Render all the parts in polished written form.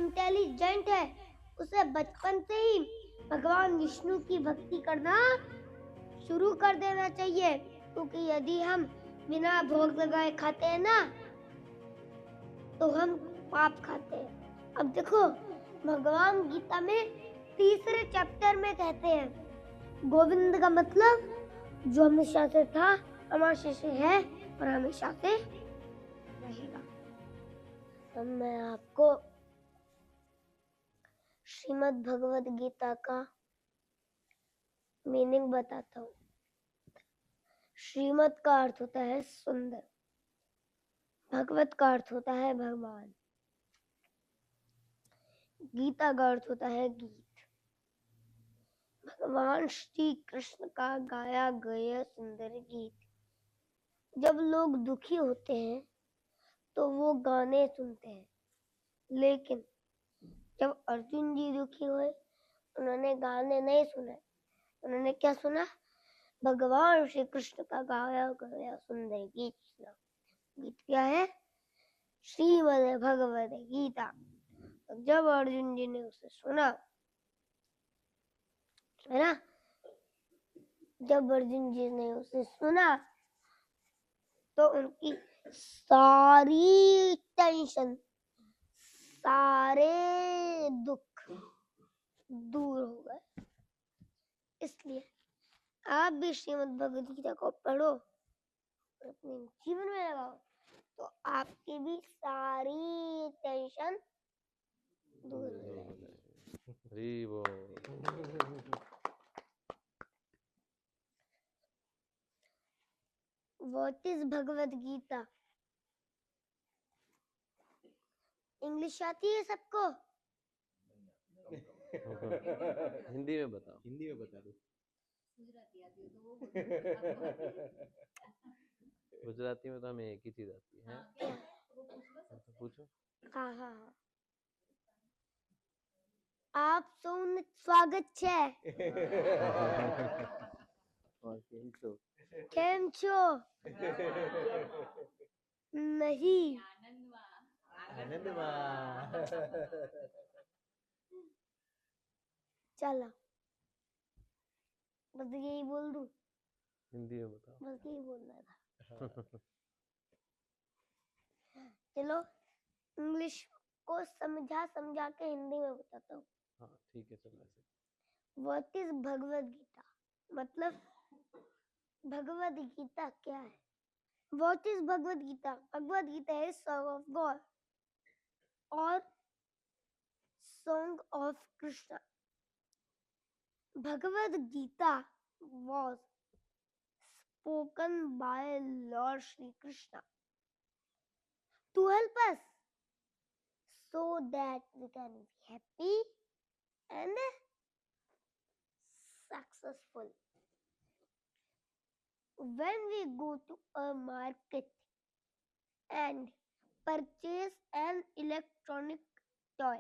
Intelligent है उसे बचपन से ही भगवान विष्णु की भक्ति करना शुरू कर देना चाहिए, क्योंकि यदि हम बिना भोग लगाए खाते हैं ना तो हम पाप खाते हैं। अब देखो भगवान गीता में तीसरे चैप्टर में कहते हैं गोविंद का मतलब जो हमेशा से था, हमेशा से है और हमेशा से रहेगा। तो मैं आपको श्रीमद् भगवद गीता का मीनिंग बताता हूँ। श्रीमद् का अर्थ होता है सुंदर, भगवत का अर्थ होता है भगवान, गीता का अर्थ होता है गीत, भगवान श्री कृष्ण का गाया गया सुंदर गीत। जब लोग दुखी होते हैं तो वो गाने सुनते हैं, लेकिन जब अर्जुन जी दुखी हुए उन्होंने गाने नहीं सुने, उन्होंने क्या सुना? भगवान श्री कृष्ण का गाया गया सुंदर गीत सुना। गीत क्या है? श्रीमद् भगवद गीता। जब अर्जुन जी ने उसे सुना, है ना, जब अर्जुन जी ने उसे सुना तो उनकी सारी टेंशन, सारे दुख दूर हो गए। इसलिए आप भी श्रीमद् भगवद गीता को पढ़ो और अपने जीवन में लगाओ तो आपकी भी सारी टेंशन दूर हो जाएगी। What is Bhagavad Gita? English आती है सबको? हिंदी में बताओ। हिंदी में बता दो। गुजराती में तो हमें एक ही चीज आती है। तो पूछो। हाँ हाँ हाँ। आप सौन स्वागत છે। और केम छो? કેમ છો? नहीं। आनंदवा। चलो बस यही बोल दूं? हिंदी में बताओ। बस यही बोलना था। चलो इंग्लिश को समझा समझा के हिंदी में बताता हूँ। हाँ ठीक है, चलो ऐसे। What is Bhagavad Gita? मतलब भगवद गीता क्या है? What is Bhagavad Gita? Bhagavad Gita is song of God और song of Krishna. Bhagavad Gita was spoken by Lord Shri Krishna to help us so that we can be happy and successful. When we go to a market and purchase an electronic toy,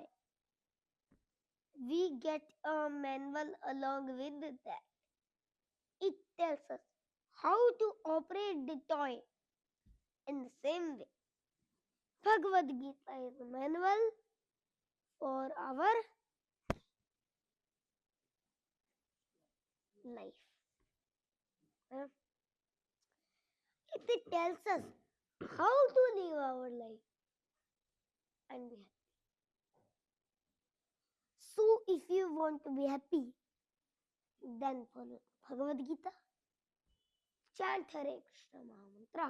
we get a manual along with that. It tells us how to operate the toy. In the same way, Bhagavad Gita is a manual for our life. It tells us how to live our life and be happy. So, if you want to be happy, then follow Bhagavad Gita, chant Hare Krishna Mahamantra,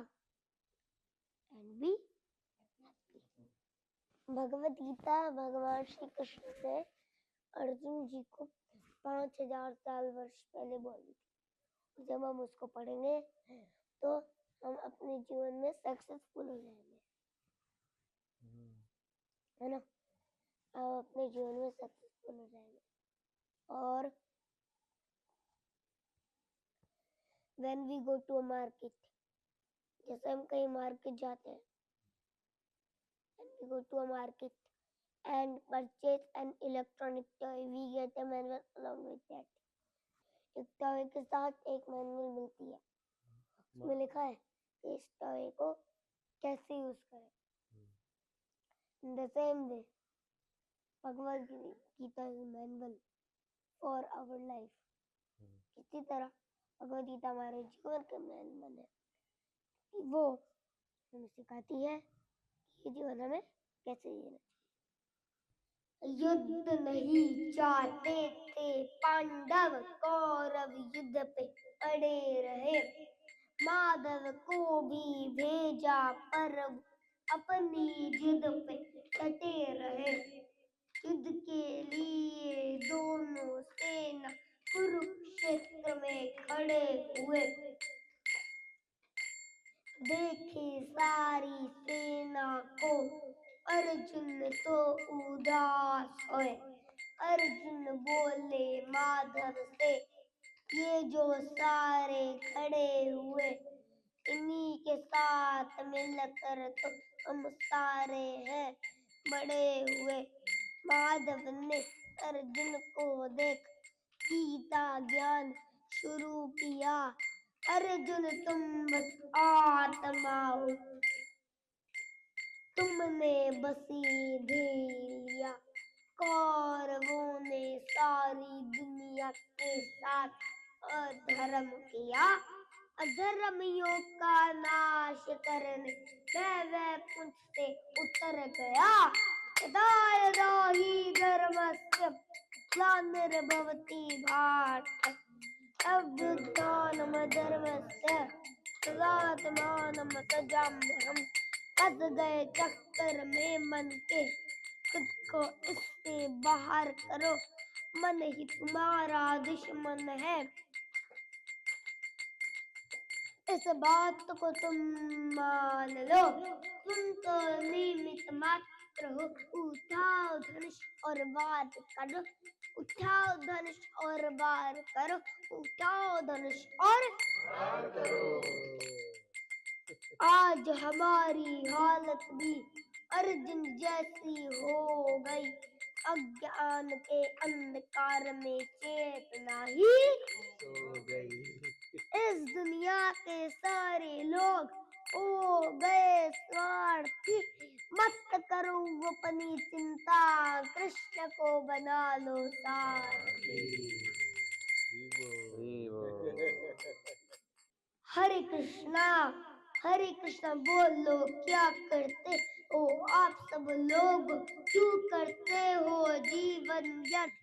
and be happy. Bhagavad Gita भगवान श्री कृष्ण से अर्जुन जी को 5000 साल वर्ष पहले बोली थी। जब हम उसको पढ़ेंगे तो हम अपने जीवन में सक्सेसफुल हो जाएंगे, है ना? हम अपने जीवन में सक्सेसफुल हो जाएंगे। और when we go to a market, जैसे हम कहीं मार्केट जाते हैं, when we go to a market and purchase an electronic toy, we get a manual along with that. एक टॉय के साथ एक मैनुअल मिलती है, उसमें लिखा है कि इस टॉय को कैसे यूज करें। In the same way, Bhagavad Gita is manual for our life. इसी तरह भगवद गीता हमारे जीवन का मैनुअल है कि वो हमें सिखाती है कि जीवन हमें कैसे जीना चाहिए। युद्ध नहीं चाहते थे पांडव, कौरव युद्ध पे अड़े रहे। माधव को भी भेजा पर अपनी जिद पे डटे रहे। युद्ध के लिए दोनों सेना कुरुक्षेत्र में खड़े हुए। देखे सारी सेना को अर्जुन तो उदास होए। अर्जुन बोले माधव से, ये जो सारे खड़े हुए, इन्हीं के साथ मिलकर तो हम सारे हैं बड़े हुए। माधव ने अर्जुन को देख गीता ज्ञान शुरू किया। अर्जुन तुम बस आत्मा हो, तुमने बस ये ध्येय लिया। कौरवों ने सारी दुनिया के साथ अधर्म किया। अधर्मियों का नाश करने मैं वैकुंठ से उतर गया। यदा यदा हि धर्मस्य ग्लानिर्भवति भारत, अभ्युत्थानमधर्मस्य तदात्मानं सृजाम्यहम्। फंस गए चक्कर में मन के, खुद को इससे बाहर करो, मन ही तुम्हारा दुश्मन है। इस बात को तुम मान लो, तुम तो निमित्त मात्र हो। उठाओ धनुष और वार करो, उठाओ धनुष और वार करो, उठाओ धनुष और वार करो। आज हमारी हालत भी अर्जुन जैसी हो गई। अज्ञान के अंधकार में चेतना ही सो गई। इस दुनिया के सारे लोग हो गए स्वार्थी। मत करो अपनी चिंता, कृष्ण को बना लो सारथी। हरे कृष्णा बोलो क्या करते हो आप सब लोग, क्यों करते हो जीवन व्यर्थ,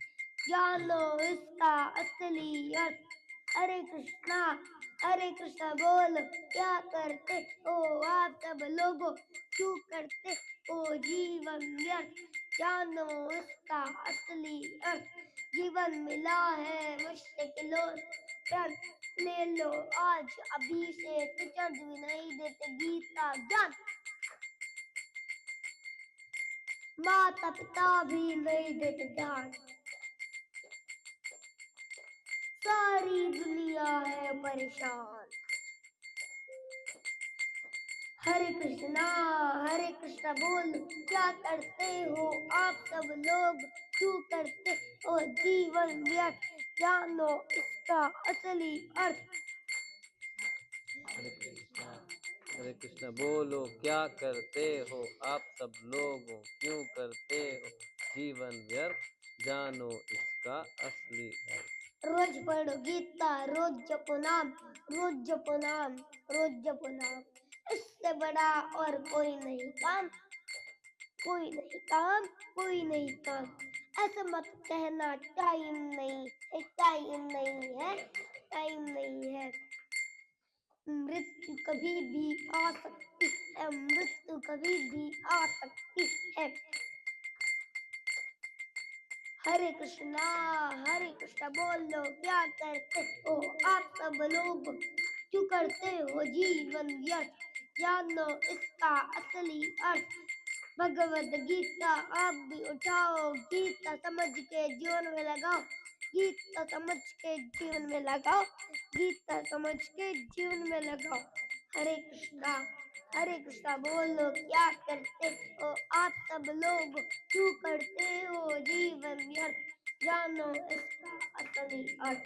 जानो इसका असली अर्थ। हरे कृष्णा बोलो क्या करते हो आप सब लोग, क्यों करते हो जीवन व्यर्थ, जानो इसका असली अर्थ। जीवन मिला है मुश्किलों से, ले लो आज अभी से, टीचर भी नहीं देते गीता ज्ञान, माता पिता भी नहीं देते ध्यान। सारी दुनिया है परेशान। हरे कृष्णा बोलो क्या करते हो आप सब लोग, क्यों करते हो जीवन व्यर्थ, जानो इसका असली अर्थ। हरे कृष्णा बोलो क्या करते हो आप सब लोग, क्यों करते हो जीवन व्यर्थ, जानो इसका असली अर्थ। रोज पढ़ो गीता, रोज जपो नाम, रोज जपो नाम, रोज जपो नाम। इससे बड़ा और कोई नहीं काम, कोई नहीं काम, कोई नहीं काम। ऐसा मत कहना टाइम नहीं है, टाइम नहीं है, टाइम नहीं है। मृत्यु कभी भी आ सकती है, मृत्यु कभी भी आ सकती है। हरे कृष्णा बोलो क्या करते हो आप सब लोग, क्यों करते हो जीवन व्यर्थ, जानो इसका असली अर्थ। भगवद गीता आप भी उठाओ, गीता समझ के जीवन में लगाओ, गीता समझ के जीवन में लगाओ, गीता समझ के जीवन में लगाओ। हरे कृष्णा बोलो क्या करते हो आप सब लोग, क्यों करते हो जीवन व्यर्थ, जानो इसका असली अर्थ।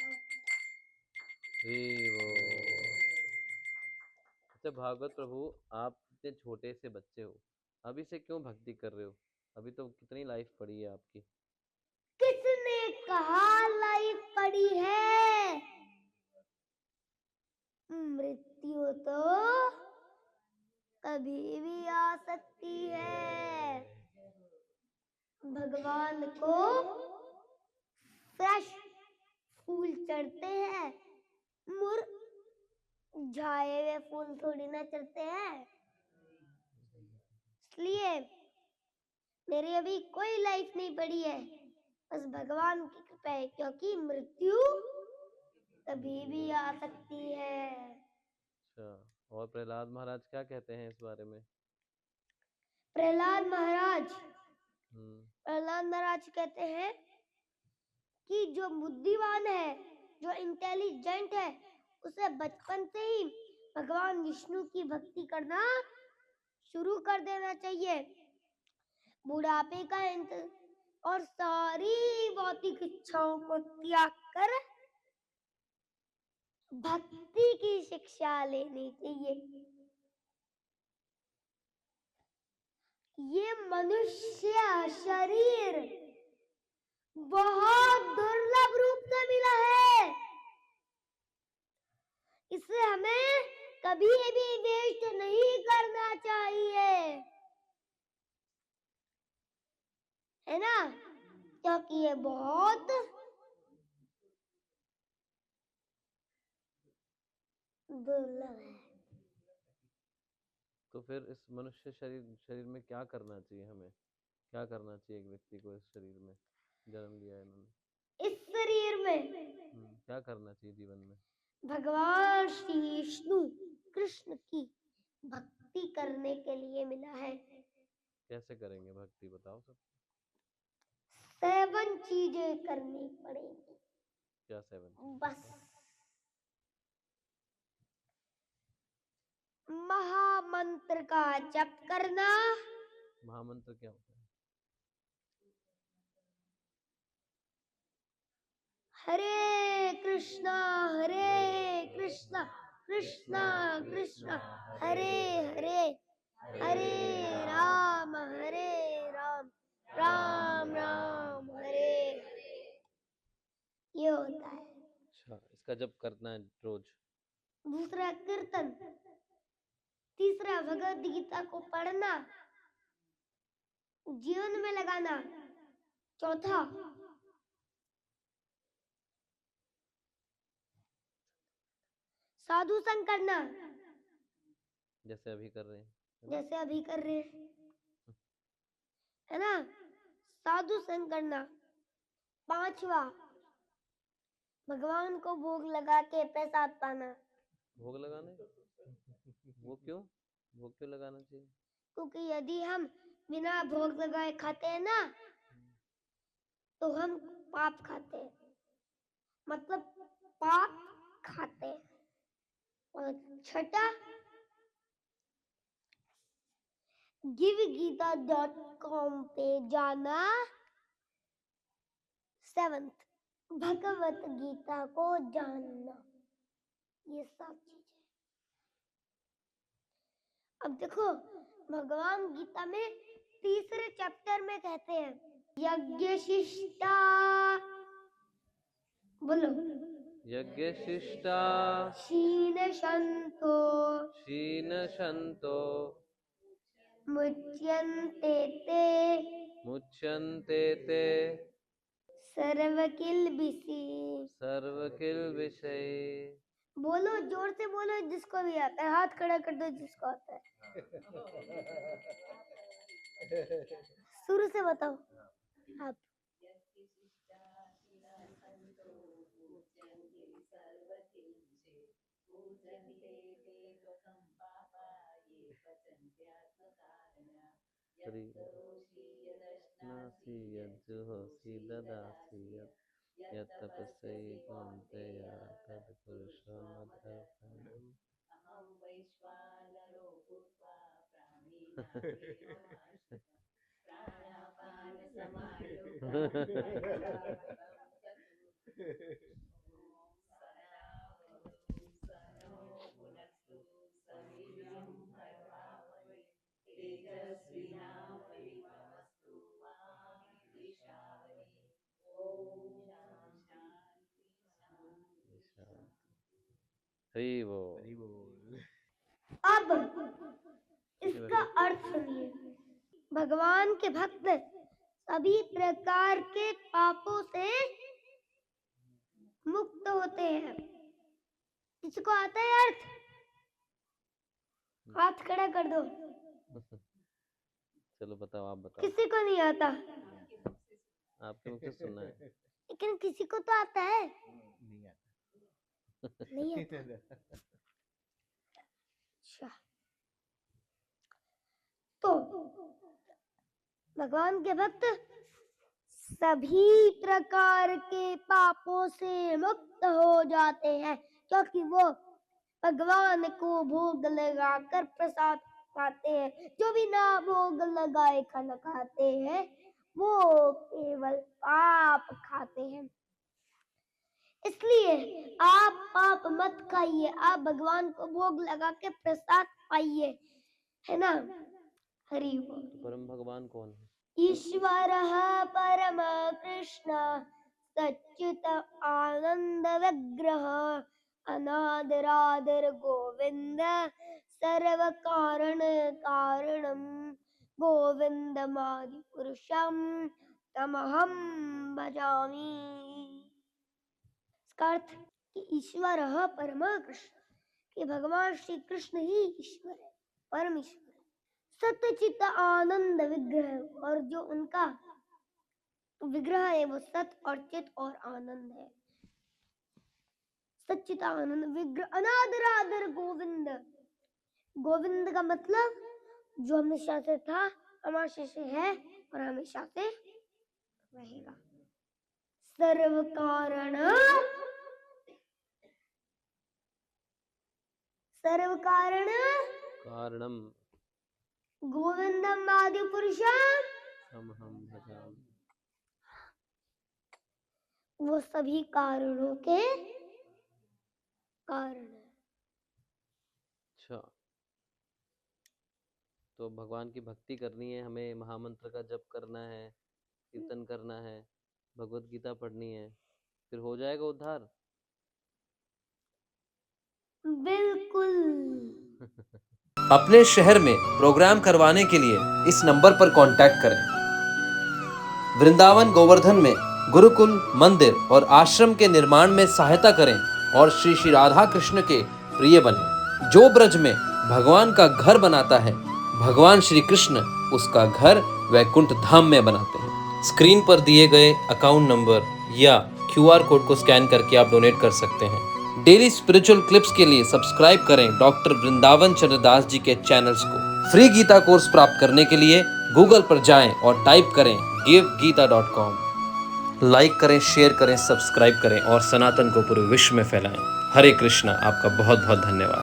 अच्छा भागवत प्रभु, आप इतने छोटे से बच्चे हो, अभी से क्यों भक्ति कर रहे हो? अभी तो कितनी लाइफ पड़ी है आपकी? किसने कहा लाइफ पड़ी है? मृत्यु तो कभी भी आ सकती है। भगवान को फ्रेश फूल चढ़ते हैं, मुरझाए हुए फूल थोड़ी ना चढ़ते हैं। इसलिए मेरी अभी कोई लाइफ नहीं पड़ी है, बस भगवान की कृपा है, क्योंकि मृत्यु कभी भी आ सकती है। अच्छा, और प्रहलाद महाराज क्या कहते हैं इस बारे में? प्रहलाद महाराज हम्म। प्रहलाद महाराज कहते हैं कि जो बुद्धिमान है, जो इंटेलिजेंट है, उसे बचपन से ही भगवान विष्णु की भक्ति करना शुरू कर देना चाहिए। बुढ़ापे का और सारी भौतिक इच्छाओं को त्याग कर भक्ति की शिक्षा लेनी चाहिए। ये मनुष्य शरीर बहुत दुर्लभ रूप से मिला है, इसे हमें कभी भी वेस्ट नहीं करना चाहिए, है ना? क्योंकि ये बहुत दुर्लभ है। तो फिर इस मनुष्य शरीर शरीर में क्या करना चाहिए हमें? क्या करना चाहिए एक व्यक्ति को इस शरीर में जन्म लिया है इन्होंने? इस शरीर में क्या करना चाहिए जीवन में? भगवान श्री विष्णु कृष्ण की भक्ति करने के लिए मिला है। कैसे करेंगे भक्ति, बताओ सब। 7 चीजें करनी पड़ेगी। क्या 7? बस महामंत्र का जप करना। महामंत्र क्या होता है? हरे कृष्णा कृष्णा कृष्णा हरे हरे, हरे राम राम राम हरे हरे, ये होता है। अच्छा, इसका जब करना है रोज? दूसरा कीर्तन, तीसरा भगवद गीता को पढ़ना, जीवन में लगाना। चौथा साधु संग करना, जैसे अभी कर रहे हैं, जैसे अभी कर रहे हैं, है ना? साधु संग करना। पांचवा भगवान को भोग लगा के प्रसाद पाना। भोग लगाने? वो क्यों? भोग क्यों लगाना चाहिए? क्योंकि यदि हम बिना भोग लगाए खाते हैं ना, तो हम पाप खाते हैं, मतलब पाप खाते हैं। और छठा givegita.com पे जाना। 7th भगवत गीता को जानना। ये सब चीजें। अब देखो, भगवान गीता में तीसरे चैप्टर में कहते हैं यज्ञ शिष्टा, बोलो, यज्ञ शिष्टा शीन शंतो शीनशन्तो मुच्यन्ते ते मुच्यन्ते ते सर्वकिल्बिषि। सर्वकिल्बिषै। बोलो, जोर से बोलो, जिसको भी आता है हाथ खड़ा कर दो, जिसको आता है। शुरू से बताओ आप। श्री नासी यज्जुहोसि ददासि यत् तपस्यै कौन्तेय तत् पुरुषोमध्यर्थम्। हरी वो अब इसका अर्थ सुनिए। भगवान के भक्त सभी प्रकार के पापों से मुक्त होते हैं। किसको आता है अर्थ? हाथ खड़ा कर दो। चलो बताओ, आप बताओ, किसी को नहीं आता, आपके मुख से सुनना है। लेकिन किसी को तो आता है। नहीं आता। अच्छा, तो भगवान के भक्त सभी प्रकार के पापों से मुक्त हो जाते हैं, क्योंकि वो भगवान को भोग लगाकर प्रसाद खाते हैं। जो भी ना भोग लगाए खाना खाते हैं वो केवल पाप खाते हैं। इसलिए आप पाप मत खाइए, आप भगवान को भोग लगा के प्रसाद पाइए, है ना। हरि बोल। परम भगवान कौन है? ईश्वरः परम कृष्ण सच्चित आनंद विग्रह अनादिरादिर गोविंद सर्व कारण कारणम गोविंदमादि पुरुषम तमहम भजामि। इसका अर्थ कि ईश्वर परम कृष्ण, कि भगवान श्री कृष्ण ही ईश्वर है, परम ईश्वर है। सतचित आनंद विग्रह, और जो उनका विग्रह है वो सत और चित और आनंद है। सच्चित आनंद विग्रह अनादिरादिर गोविंद। गोविंद का मतलब जो हमेशा से था, हमेशा से है और हमेशा से रहेगा। सर्व कारण कारणम गोविंदम आदि पुरुषम हम भजामि। वो सभी कारणों के कारण है। अच्छा, तो भगवान की भक्ति करनी है, हमें महामंत्र का जप करना है, कीर्तन करना है, भगवत गीता पढ़नी है, फिर हो जाएगा उद्धार। बिल्कुल। अपने शहर में प्रोग्राम करवाने के लिए इस नंबर पर कांटेक्ट करें। वृंदावन गोवर्धन में गुरुकुल, मंदिर और आश्रम के निर्माण में सहायता करें और श्री श्री राधा कृष्ण के प्रिय बने। जो ब्रज में भगवान का घर बनाता है, भगवान श्री कृष्ण उसका घर वैकुंठ धाम में बनाते हैं। स्क्रीन पर दिए गए अकाउंट नंबर या QR कोड को स्कैन करके आप डोनेट कर सकते हैं। डेली स्पिरिचुअल क्लिप्स के लिए सब्सक्राइब करें डॉक्टर वृंदावन चंद्रदास जी के चैनल्स को। फ्री गीता कोर्स प्राप्त करने के लिए गूगल पर जाएं और टाइप करें givegita.com। लाइक करें, शेयर करें, सब्सक्राइब करें और सनातन को पूरे विश्व में फैलाएं। हरे कृष्णा। आपका बहुत बहुत धन्यवाद।